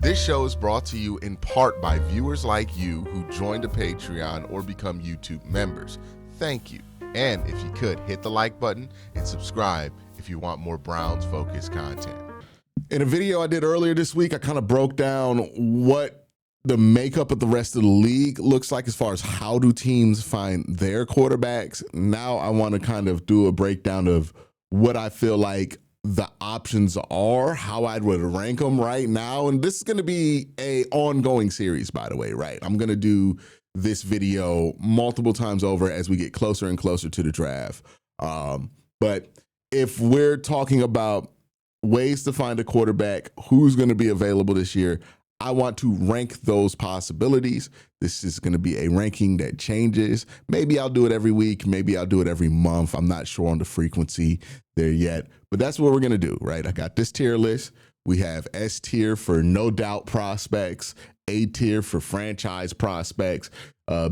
This show is brought to you in part by viewers like you who joined a Patreon or become YouTube members. Thank you. And if you could, hit the like button and subscribe if you want more Browns-focused content. In a video I did earlier this week, I kind of broke down what the makeup of the rest of the league looks like as far as how do teams find their quarterbacks. Now I want to kind of do a breakdown of what I feel like the options are, how I would rank them right now. And this is going to be a ongoing series, by the way, right? I'm going to do this video multiple times over as we get closer and closer to the draft. But if we're talking about ways to find a quarterback, who's going to be available this year, I want to rank those possibilities. This is going to be a ranking that changes. Maybe I'll do it every week. Maybe I'll do it every month. I'm not sure on the frequency there yet, but that's what we're going to do, right? I got this tier list. We have S tier for no doubt prospects, A tier for franchise prospects,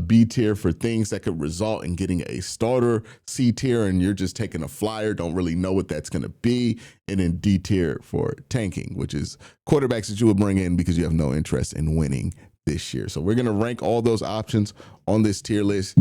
B tier for things that could result in getting a starter, C tier and you're just taking a flyer, don't really know what that's going to be, and then D tier for tanking, which is quarterbacks that you would bring in because you have no interest in winning this year. So we're going to rank all those options on this tier list.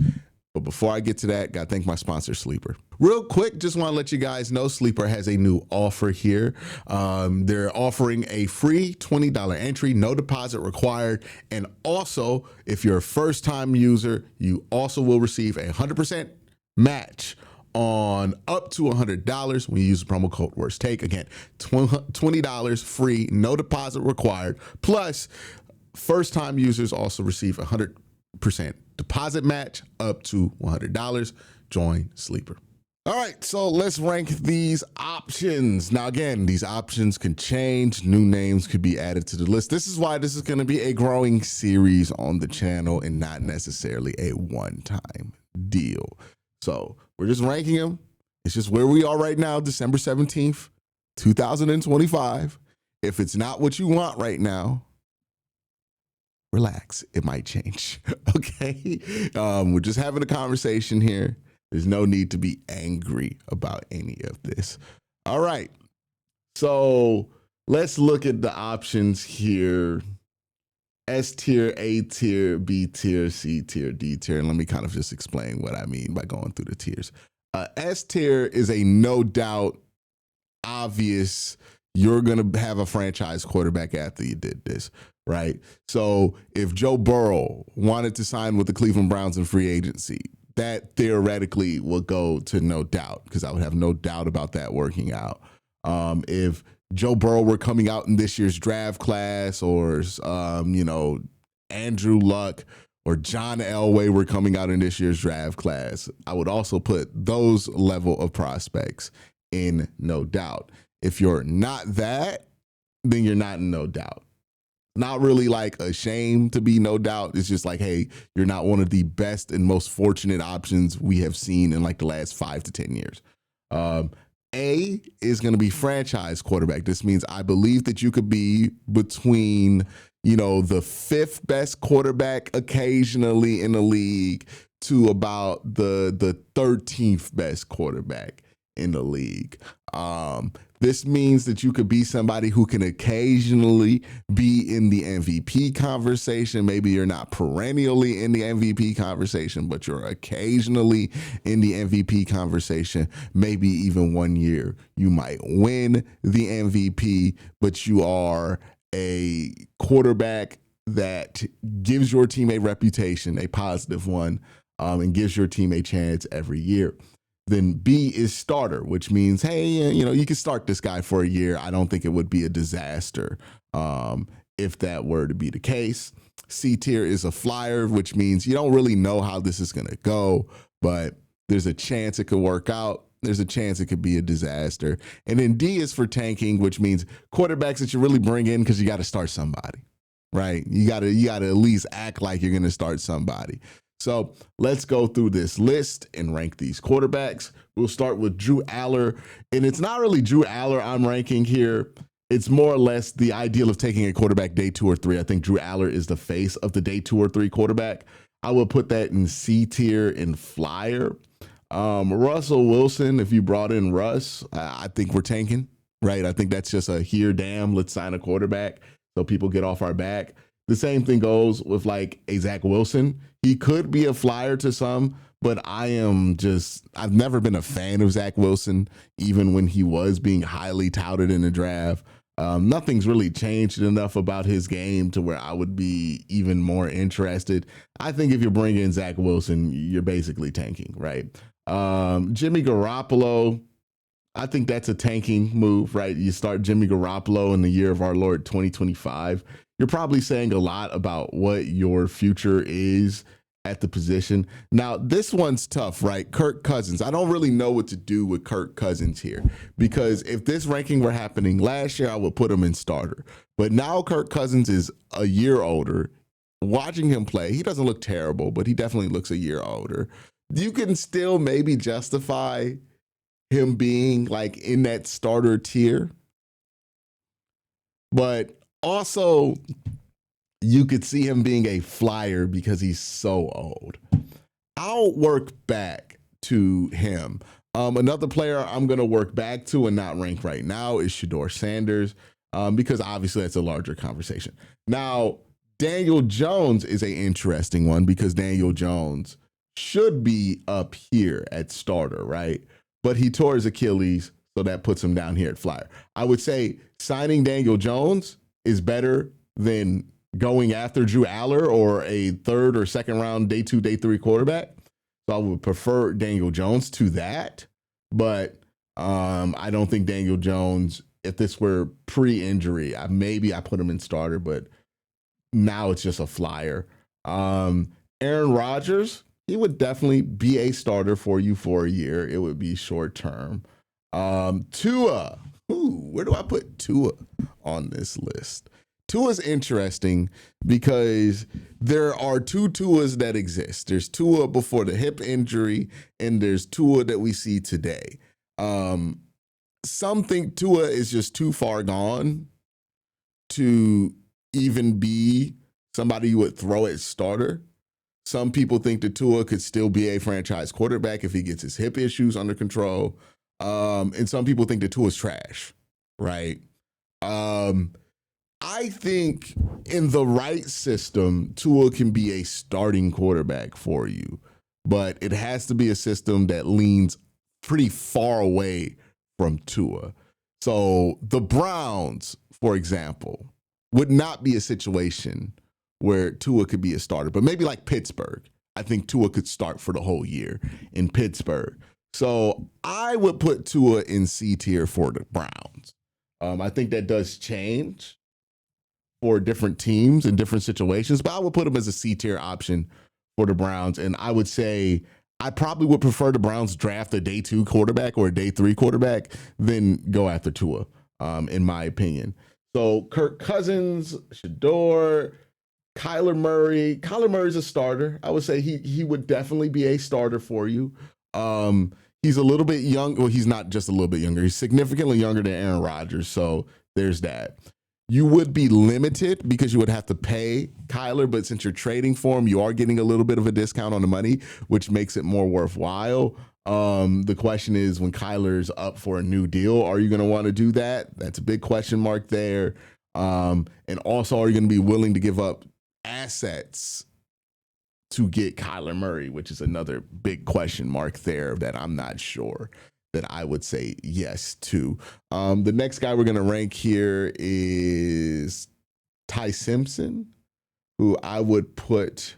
But before I get to that, got to thank my sponsor, Sleeper. Real quick, just want to let you guys know Sleeper has a new offer here. They're offering a free $20 entry, no deposit required. And also, if you're a first-time user, you also will receive a 100% match on up to $100 when you use the promo code Worst Take. Again, $20 free, no deposit required. Plus, first-time users also receive 100% deposit match up to $100. Join Sleeper. All right, so let's rank these options. Now, again, these options can change. New names could be added to the list. This is why this is going to be a growing series on the channel and not necessarily a one-time deal. So we're just ranking them. It's just where we are right now, December 17th, 2025. If it's not what you want right now, relax, it might change. Okay. We're just having a conversation here. There's no need to be angry about any of this. All right. So let's look at the options here. S tier, A tier, B tier, C tier, D tier. And let me kind of just explain what I mean by going through the tiers. S tier is a no doubt obvious, you're going to have a franchise quarterback after you did this. Right. So if Joe Burrow wanted to sign with the Cleveland Browns in free agency, that theoretically will go to no doubt, because I would have no doubt about that working out. If Joe Burrow were coming out in this year's draft class, or, Andrew Luck or John Elway were coming out in this year's draft class, I would also put those level of prospects in no doubt. If you're not that, then you're not in no doubt. Not really like a shame to be no doubt. It's just like, hey, you're not one of the best and most fortunate options we have seen in like the last 5 to 10 years. A is going to be franchise quarterback. This means I believe that you could be between, the 5th best quarterback occasionally in the league to about the 13th best quarterback in the league. This means that you could be somebody who can occasionally be in the MVP conversation. Maybe you're not perennially in the MVP conversation, but you're occasionally in the MVP conversation. Maybe even one year you might win the MVP, but you are a quarterback that gives your team a reputation, a positive one, and gives your team a chance every year. Then B is starter, which means, hey, you can start this guy for a year. I don't think it would be a disaster if that were to be the case. C tier is a flyer, which means you don't really know how this is going to go, but there's a chance it could work out. There's a chance it could be a disaster. And then D is for tanking, which means quarterbacks that you really bring in because you got to start somebody, right? You got to at least act like you're going to start somebody. So let's go through this list and rank these quarterbacks. We'll start with Drew Aller. And it's not really Drew Aller I'm ranking here. It's more or less the ideal of taking a quarterback day 2 or 3. I think Drew Aller is the face of the day 2 or 3 quarterback. I will put that in C tier in flyer. Russell Wilson, if you brought in Russ, I think we're tanking, right? I think that's just a here, damn, let's sign a quarterback. so people get off our back. The same thing goes with like a Zach Wilson. He could be a flyer to some, but I've never been a fan of Zach Wilson, even when he was being highly touted in the draft. Nothing's really changed enough about his game to where I would be even more interested. I think if you're bringing Zach Wilson, you're basically tanking, right? Jimmy Garoppolo, I think that's a tanking move, right? You start Jimmy Garoppolo in the year of our Lord 2025. You're probably saying a lot about what your future is at the position. Now, this one's tough, right? Kirk Cousins. I don't really know what to do with Kirk Cousins here, because if this ranking were happening last year, I would put him in starter. But now Kirk Cousins is a year older. Watching him play, he doesn't look terrible, but he definitely looks a year older. You can still maybe justify him being like in that starter tier, but also you could see him being a flyer because he's so old. I'll work back to him. Another player I'm going to work back to and not rank right now is Shedeur Sanders, because obviously that's a larger conversation. Now, Daniel Jones is an interesting one because Daniel Jones should be up here at starter, right? But he tore his Achilles, so that puts him down here at flyer. I would say signing Daniel Jones is better than going after Drew Aller or a third or second round day 2, day 3 quarterback. So I would prefer Daniel Jones to that. But I don't think Daniel Jones, if this were pre-injury, maybe I put him in starter, but now it's just a flyer. Aaron Rodgers, he would definitely be a starter for you for a year. It would be short term. Tua, where do I put Tua on this list? Tua's interesting because there are two Tuas that exist. There's Tua before the hip injury, and there's Tua that we see today. Some think Tua is just too far gone to even be somebody you would throw at starter. Some people think that Tua could still be a franchise quarterback if he gets his hip issues under control. And some people think that Tua's trash, right? I think in the right system, Tua can be a starting quarterback for you, but it has to be a system that leans pretty far away from Tua. So the Browns, for example, would not be a situation where Tua could be a starter, but maybe like Pittsburgh. I think Tua could start for the whole year in Pittsburgh. So I would put Tua in C tier for the Browns. I think that does change for different teams in different situations, but I would put him as a C tier option for the Browns. And I would say I probably would prefer the Browns draft a day 2 quarterback or a day 3 quarterback than go after Tua, in my opinion. So Kirk Cousins, Shedeur, Kyler Murray. Kyler Murray's a starter. I would say he would definitely be a starter for you. He's a little bit young. Well, he's not just a little bit younger. He's significantly younger than Aaron Rodgers. So there's that. You would be limited because you would have to pay Kyler, but since you're trading for him, you are getting a little bit of a discount on the money, which makes it more worthwhile. The question is, when Kyler's up for a new deal, are you going to want to do that? That's a big question mark there. And also, are you going to be willing to give up assets to get Kyler Murray, which is another big question mark there that I'm not sure that I would say yes to. The next guy we're going to rank here is Ty Simpson, who I would put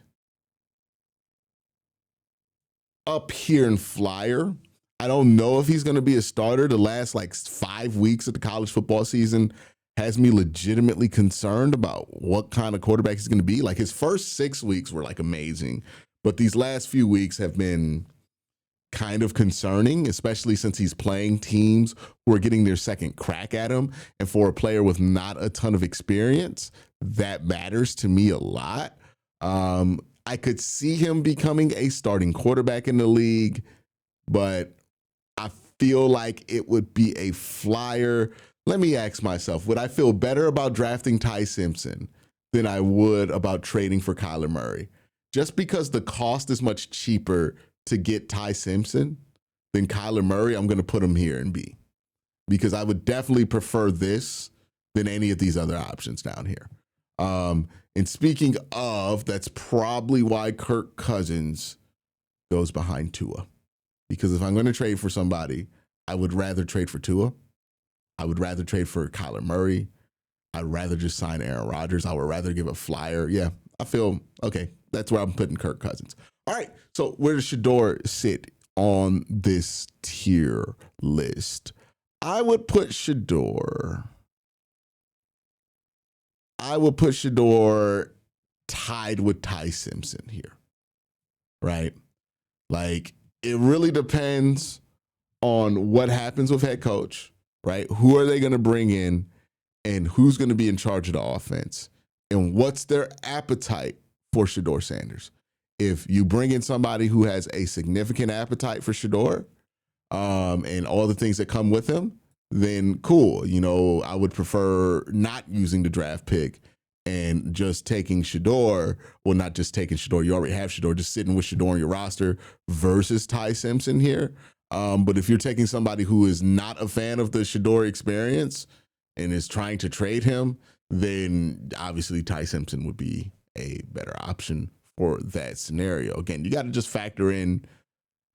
up here in flyer. I don't know if he's going to be a starter. The last like 5 weeks of the college football season has me legitimately concerned about what kind of quarterback he's going to be. Like his first 6 weeks were like amazing, but these last few weeks have been kind of concerning, especially since he's playing teams who are getting their second crack at him. And for a player with not a ton of experience, that matters to me a lot. I could see him becoming a starting quarterback in the league, but I feel like it would be a flyer. Let me ask myself, would I feel better about drafting Ty Simpson than I would about trading for Kyler Murray? Just because the cost is much cheaper to get Ty Simpson than Kyler Murray, I'm going to put him here in B, because I would definitely prefer this than any of these other options down here. And speaking of, that's probably why Kirk Cousins goes behind Tua. Because if I'm going to trade for somebody, I would rather trade for Tua. I would rather trade for Kyler Murray. I'd rather just sign Aaron Rodgers. I would rather give a flyer. Yeah, I feel, okay, that's where I'm putting Kirk Cousins. All right, so where does Shedeur sit on this tier list? I would put Shedeur tied with Ty Simpson here, right? Like, it really depends on what happens with head coach, right? Who are they going to bring in and who's going to be in charge of the offense and what's their appetite for Shedeur Sanders? If you bring in somebody who has a significant appetite for Shedeur and all the things that come with him, then cool. You know, I would prefer not using the draft pick and just taking Shedeur. Well, not just taking Shedeur. You already have Shedeur. Just sitting with Shedeur on your roster versus Ty Simpson here. But if you're taking somebody who is not a fan of the Shedeur experience and is trying to trade him, then obviously Ty Simpson would be a better option for that scenario. Again, you got to just factor in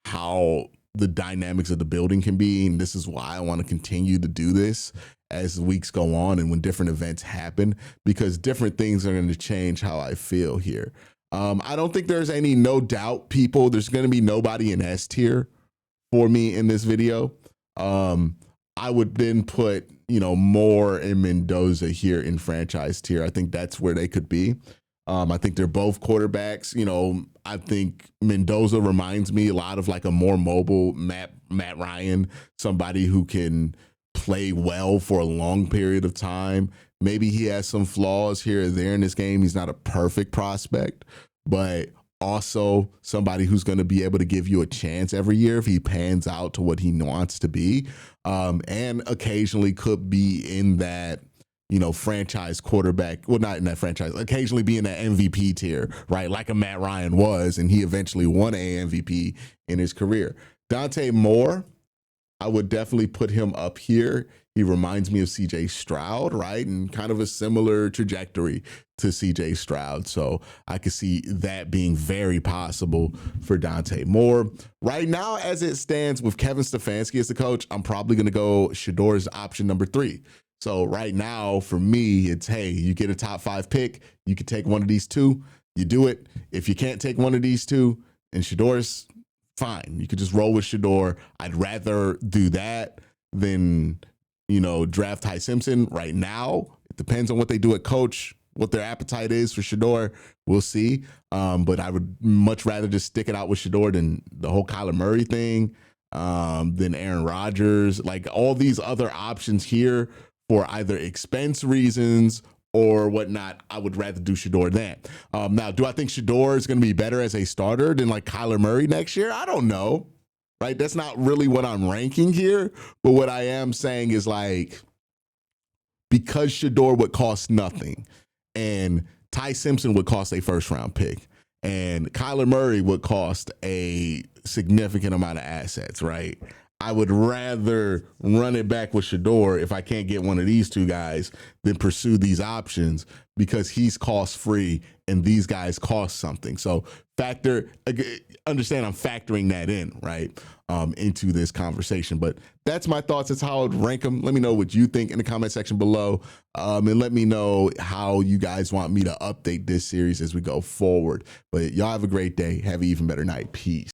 how the dynamics of the building can be. And this is why I want to continue to do this as weeks go on and when different events happen, because different things are going to change how I feel here. I don't think there's any no doubt people. There's going to be nobody in S tier for me in this video. I would then put, Moore and Mendoza here in franchise tier. I think that's where they could be. I think they're both quarterbacks. I think Mendoza reminds me a lot of like a more mobile Matt Ryan, somebody who can play well for a long period of time. Maybe he has some flaws here or there in this game. He's not a perfect prospect, but also somebody who's going to be able to give you a chance every year if he pans out to what he wants to be, and occasionally could be in that franchise quarterback, well, not in that franchise, occasionally be in that MVP tier, right? Like a Matt Ryan was, and he eventually won a MVP in his career. Dante Moore, I would definitely put him up here. He reminds me of CJ Stroud, right? And kind of a similar trajectory to CJ Stroud. So I could see that being very possible for Dante Moore. Right now, as it stands with Kevin Stefanski as the coach, I'm probably going to go Shedeur's option number 3. So right now, for me, it's, hey, you get a top 5 pick. You can take one of these two. You do it. If you can't take one of these two, and Shedeur's fine. You could just roll with Shedeur. I'd rather do that than, draft Ty Simpson right now. It depends on what they do at coach, what their appetite is for Shedeur. We'll see. But I would much rather just stick it out with Shedeur than the whole Kyler Murray thing, than Aaron Rodgers. Like all these other options here, for either expense reasons or whatnot, I would rather do Shedeur than. Now, do I think Shedeur is going to be better as a starter than like Kyler Murray next year? I don't know, right? That's not really what I'm ranking here. But what I am saying is like, because Shedeur would cost nothing and Ty Simpson would cost a first-round pick and Kyler Murray would cost a significant amount of assets, right? I would rather run it back with Shedeur if I can't get one of these two guys than pursue these options because he's cost free and these guys cost something. So understand I'm factoring that in, right, into this conversation. But that's my thoughts. That's how I would rank them. Let me know what you think in the comment section below. And let me know how you guys want me to update this series as we go forward. But y'all have a great day. Have an even better night. Peace.